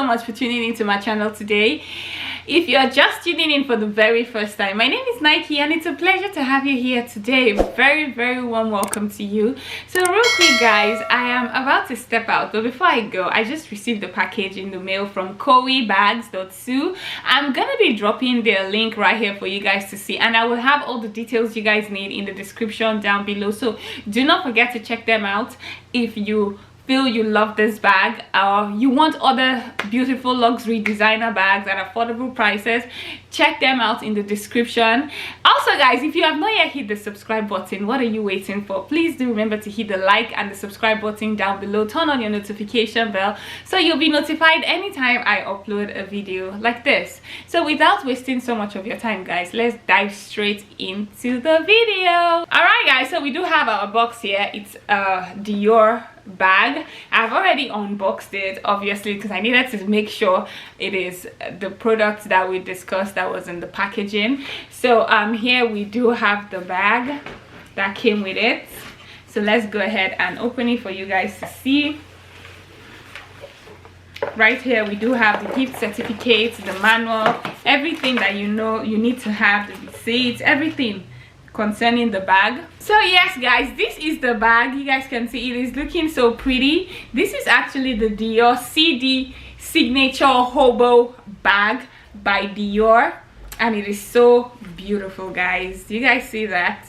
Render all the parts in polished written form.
much for tuning into my channel today. If you are just tuning in for the very first time, my name is Nike and it's a pleasure to have you here today. Very warm welcome to you. So real quick guys, I am about to step out, but before I go, I just received a package in the mail from coeebags. I'm gonna be dropping their link right here for you guys to see, and I will have all the details you guys need in the description down below, so do not forget to check them out if you feel you love this bag or you want other beautiful luxury designer bags at affordable prices. Check them out in the description. Also guys, if you have not yet hit the subscribe button, what are you waiting for? Please do remember to hit the like and the subscribe button down below. Turn on your notification bell so you'll be notified anytime I upload a video like this. So without wasting so much of your time guys, let's dive straight into the video. All right guys, so we do have our box here. It's a Dior bag. I've already unboxed it obviously because I needed to make sure it is the product that we discussed that was in the packaging. So here we do have the bag that came with it, so let's go ahead and open it for you guys to see. Right here we do have the gift certificate, the manual, everything that you know you need to have, the receipts, everything concerning the bag. So yes guys, this is the bag. You guys can see it is looking so pretty. This is actually the Dior CD signature Hobo bag by Dior, and it is so beautiful guys. Do you guys see that?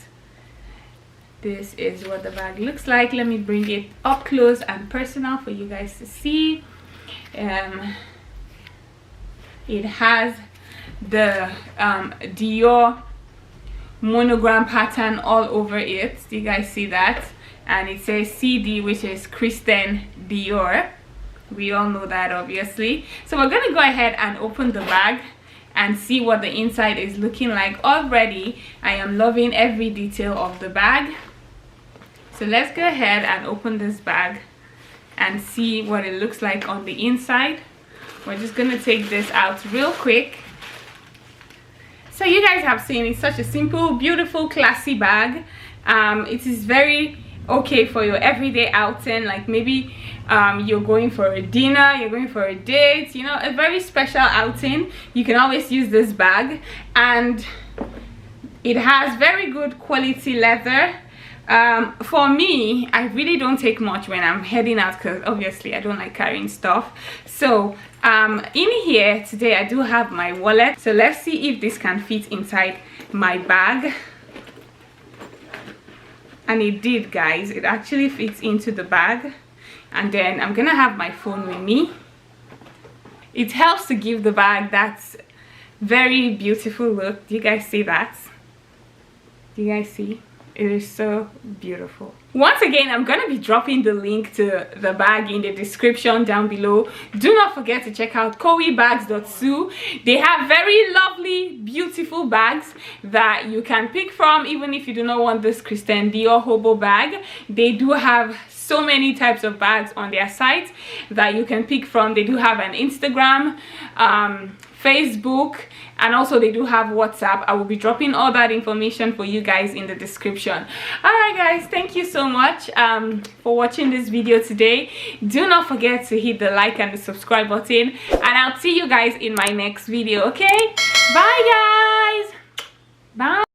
This is what the bag looks like. Let me bring it up close and personal for you guys to see. It has the Dior monogram pattern all over it. Do you guys see that? And it says CD, which is Christian Dior. We all know that obviously. So we're gonna go ahead and open the bag and see what the inside is looking like. Already I am loving every detail of the bag, so let's go ahead and open this bag and see what it looks like on the inside. We're just gonna take this out real quick. So you guys have seen it's such a simple, beautiful, classy bag. It is very okay for your everyday outing, like maybe you're going for a dinner, you're going for a date, you know, a very special outing. You can always use this bag, and it has very good quality leather. For me, I really don't take much when I'm heading out because obviously I don't like carrying stuff. So in here today I do have my wallet, so let's see if this can fit inside my bag. And it did guys, it actually fits into the bag. And then I'm gonna have my phone with me. It helps to give the bag that very beautiful look. Do you guys see that? Do you guys see? It is so beautiful. Once again, I'm gonna be dropping the link to the bag in the description down below. Do not forget to check out coeebags. They have very lovely, beautiful bags that you can pick from, even if you do not want this Christian Dior Hobo bag. They do have so many types of bags on their site that you can pick from. They do have an Instagram, Facebook, and also they do have WhatsApp. I will be dropping all that information for you guys in the description. All right guys, thank you so much for watching this video today. Do not forget to hit the like and the subscribe button, and I'll see you guys in my next video. Okay, bye guys. Bye.